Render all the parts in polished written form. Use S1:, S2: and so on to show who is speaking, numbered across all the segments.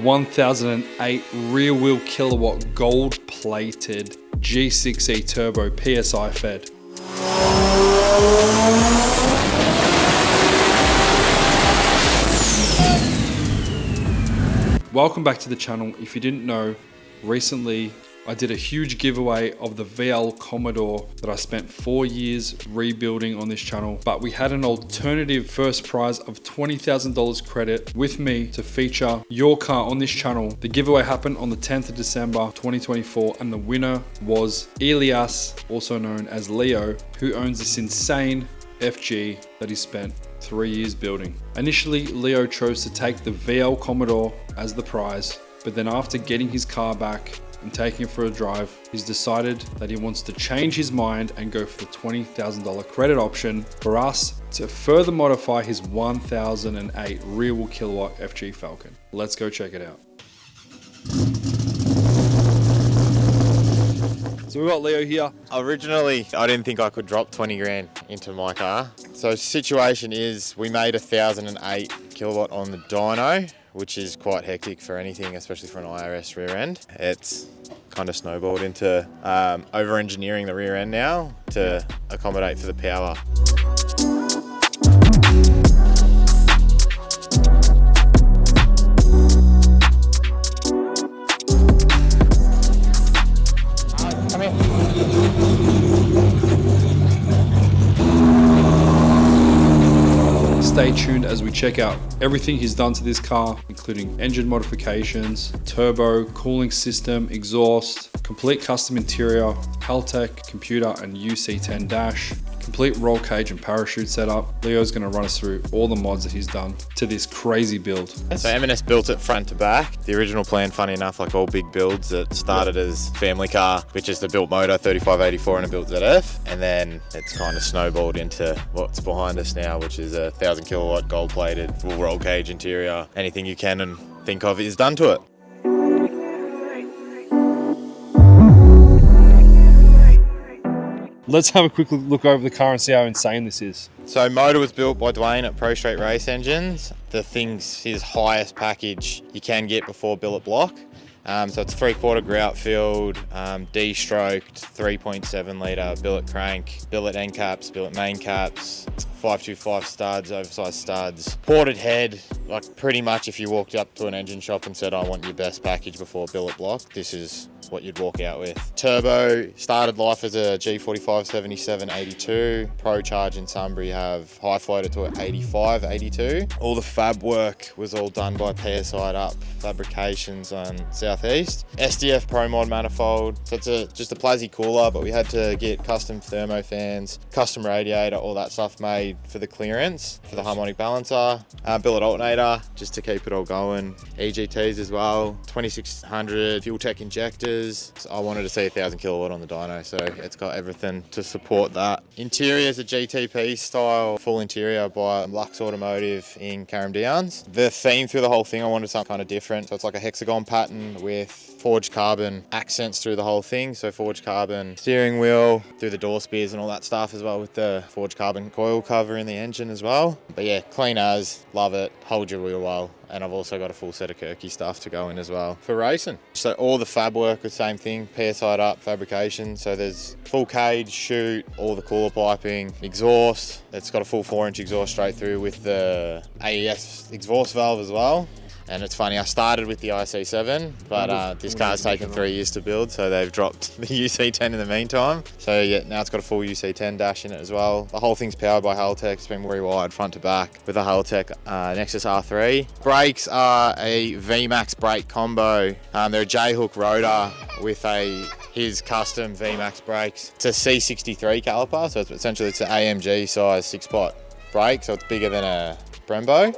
S1: 1008 rear wheel kilowatt gold plated G6E turbo PSI-FED. Welcome back to the channel. If you didn't know, recently I did a huge giveaway of the VL Commodore that I spent 4 years rebuilding on this channel, but we had an alternative first prize of $20,000 credit with me to feature your car on this channel. The giveaway happened on the 10th of December 2024 and the winner was Elias, also known as Leo, who owns this insane FG that he spent 3 years building. Initially, Leo chose to take the VL Commodore as the prize, but then after getting his car back and taking it for a drive, he's decided that he wants to change his mind and go for the $20,000 credit option for us to further modify his 1008 rear wheel kilowatt FG Falcon. Let's go check it out. So we've got Leo here.
S2: Originally, I didn't think I could drop 20 grand into my car. So situation is, we made 1008 kilowatt on the dyno, which is quite hectic for anything, especially for an IRS rear end. It's kind of snowballed into over-engineering the rear end now to accommodate for the power.
S3: Come here.
S1: Stay tuned as we check out everything he's done to this car, including engine modifications, turbo, cooling system, exhaust, complete custom interior, Haltech computer and UC10 dash, complete roll cage and parachute setup. Leo's going to run us through all the mods that he's done to this crazy build.
S2: So M&S built it front to back. The original plan, funny enough, like all big builds, it started as family car, which is the built motor 3584 and a built ZF, and then it's kind of snowballed into what's behind us now, which is a 1000 kilowatt gold plated full roll cage interior. Anything you can and think of is done to it.
S1: Let's have a quick look over the car and see how insane this is.
S2: So motor was built by Dwayne at Pro Straight Race Engines. The thing's his highest package you can get before billet block. So it's 3/4 grout filled, D-stroked, 3.7 litre billet crank, billet end caps, billet main caps, 525 studs, oversized studs, ported head. Like pretty much if you walked up to an engine shop and said, I want your best package before billet block, this is what you'd walk out with. Turbo started life as a G45 77 82. Pro Charge and Sunbury have high floated to an 85 82. All the fab work was all done by PSI'd Up Fabrications on Southeast. SDF Pro Mod manifold. So it's just a Plazzy cooler, but we had to get custom thermo fans, custom radiator, all that stuff made for the clearance, for the harmonic balancer, billet alternator, just to keep it all going. EGTs as well, 2600 fuel tech injectors. So I wanted to see 1000 kilowatt on the dyno, so it's got everything to support that. Interior is a GTP style full interior by Lux Automotive in Carrum Downs. The theme through the whole thing, I wanted something kind of different. So it's like a hexagon pattern with forged carbon accents through the whole thing. So forged carbon steering wheel, through the door spears and all that stuff as well, with the forged carbon coil cover in the engine as well. But yeah, clean as, love it, hold your wheel well. And I've also got a full set of Kirky stuff to go in as well for racing. So all the fab work, the same thing, PSI'd Up fabrication. So there's full cage, chute, all the cooler piping, exhaust. It's got a full 4-inch exhaust straight through with the AES exhaust valve as well. And it's funny, I started with the IC7, but this car's taken 3 years to build, so they've dropped the UC10 in the meantime. So yeah, now it's got a full UC10 dash in it as well. The whole thing's powered by Haltech. It's been rewired front to back with a Haltech Nexus R3. Brakes are a VMAX brake combo. They're a J-hook rotor with his custom VMAX brakes. It's a C63 caliper, so essentially it's an AMG size 6-pot brake, so it's bigger than a Brembo.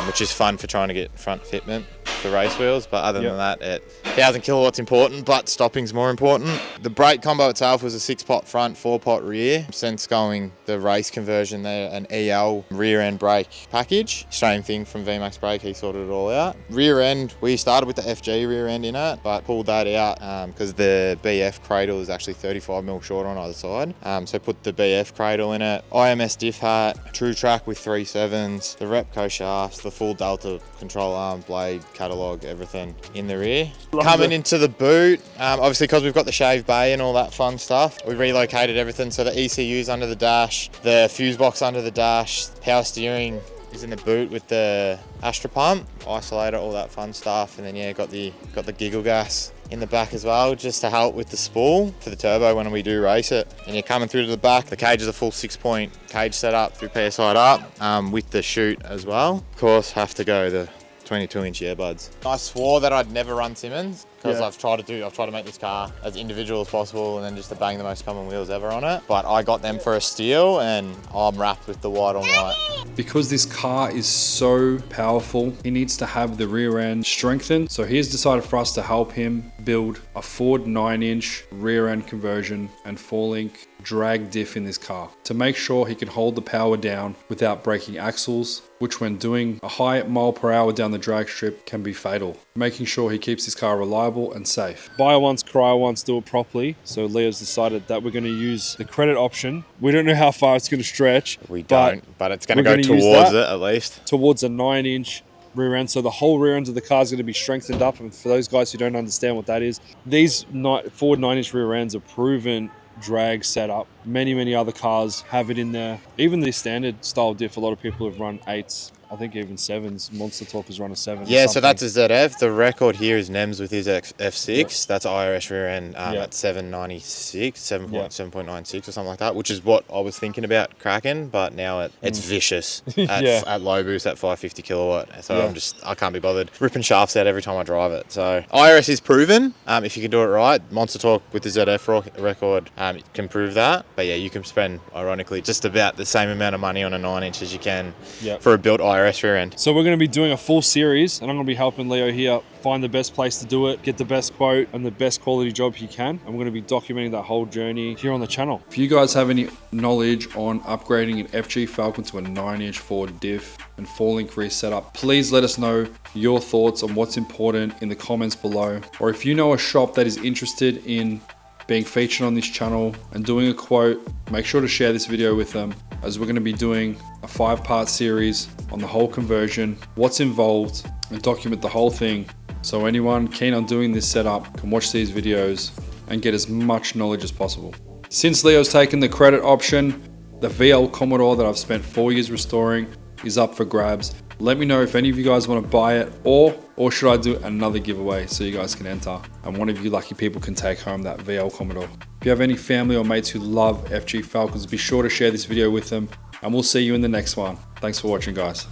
S2: Which is fun for trying to get front fitment for race wheels, but other than that, 1000 kilowatts important, but stopping's more important. The brake combo itself was a 6-pot front, 4-pot rear. Since going the race conversion, they're an EL rear end brake package. Same thing from VMAX Brake, he sorted it all out. Rear end, we started with the FG rear end in it, but pulled that out because the BF cradle is actually 35mm short on either side. So put the BF cradle in it, IMS diff hat, True Track with 3.7s, the Repco shafts, the full Delta control arm, blade, catalyst catalogue, everything in the rear. Coming into the boot, obviously because we've got the shaved bay and all that fun stuff, we relocated everything. So the ECU's under the dash, the fuse box under the dash, power steering is in the boot with the Astra pump, isolator, all that fun stuff. And then yeah, got the giggle gas in the back as well, just to help with the spool for the turbo when we do race it. And you're coming through to the back, the cage is a full 6-point cage setup through PSI up, with the chute as well. Of course, have to go the 22-inch earbuds. I swore that I'd never run Simmons because I've tried to make this car as individual as possible and then just to bang the most common wheels ever on it. But I got them for a steal and I'm wrapped with the white on white.
S1: Because this car is so powerful, he needs to have the rear end strengthened. So he's decided for us to help him build a Ford 9-inch rear end conversion and 4-link drag diff in this car to make sure he can hold the power down without breaking axles, which when doing a high mile per hour down the drag strip can be fatal. Making sure he keeps his car reliable and safe. Buy once, cry once, do it properly. So Leo's decided that we're going to use the credit option. We don't know how far it's going to stretch.
S2: We don't, but it's going to go towards it at least.
S1: Towards a 9-inch rear end. So the whole rear end of the car is going to be strengthened up. And for those guys who don't understand what that is, these Ford 9-inch rear ends are proven drag setup. Many other cars have it in there. Even the standard style diff, a lot of people have run 8s. I think even 7s. Monster Talk has run a 7.
S2: Yeah, so that's a ZF. The record here is Nems with his F6. Yeah. That's IRS rear end at 796, 7.96 or something like that, which is what I was thinking about cracking, but now it's vicious at low boost at 550 kilowatt. So I can't be bothered ripping shafts out every time I drive it. So IRS is proven. If you can do it right, Monster Talk with the ZF record can prove that. But yeah, you can spend, ironically, just about the same amount of money on a 9-inch as you can for a built IRS rear end.
S1: So we're going to be doing a full series and I'm going to be helping Leo here find the best place to do it, get the best quote and the best quality job he can. And we're going to be documenting that whole journey here on the channel. If you guys have any knowledge on upgrading an FG Falcon to a 9-inch Ford diff and 4-link rear setup, please let us know your thoughts on what's important in the comments below. Or if you know a shop that is interested in being featured on this channel and doing a quote, make sure to share this video with them, as we're going to be doing a 5-part series on the whole conversion, what's involved, and document the whole thing so anyone keen on doing this setup can watch these videos and get as much knowledge as possible. Since Leo's taken the credit option, the VL Commodore that I've spent 4 years restoring is up for grabs. Let me know if any of you guys want to buy it, or should I do another giveaway so you guys can enter and one of you lucky people can take home that VL Commodore. If you have any family or mates who love FG Falcons, be sure to share this video with them and we'll see you in the next one. Thanks for watching, guys.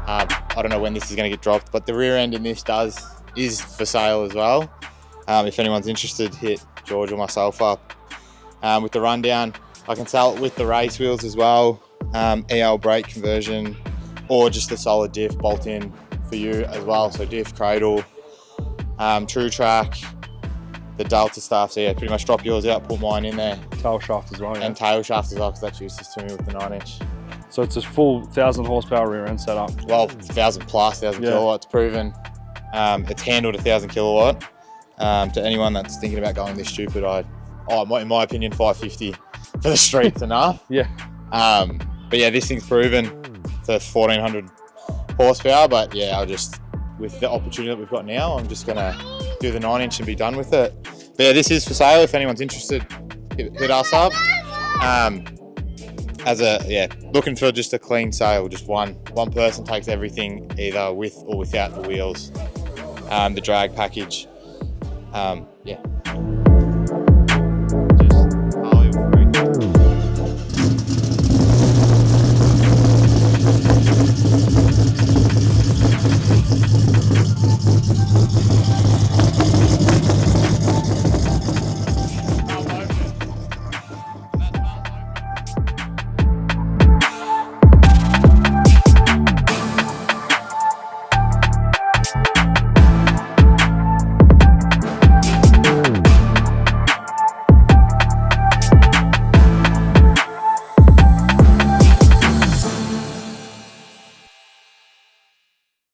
S2: I don't know when this is going to get dropped, but the rear end in this is for sale as well. If anyone's interested, hit George or myself up. With the rundown, I can sell it with the race wheels as well, EL brake conversion, or just a solid diff bolt in for you as well. So diff, cradle, true track, the Delta stuff. So yeah, pretty much drop yours out, put mine in there.
S1: Tail shaft as well,
S2: and tail shaft as well, because that's useless to me with the 9-inch.
S1: So it's a full 1,000 horsepower rear end setup.
S2: Well, 1,000 plus, 1,000 kilowatts proven. It's handled 1,000 kilowatt. To anyone that's thinking about going this stupid, in my opinion, 550 for the street's enough. But yeah, this thing's proven. It's 1,400 horsepower, but yeah, with the opportunity that we've got now, I'm just gonna do the 9-inch and be done with it. But yeah, this is for sale. If anyone's interested, hit us up. Looking for just a clean sale. Just one person takes everything, either with or without the wheels, the drag package. Yeah.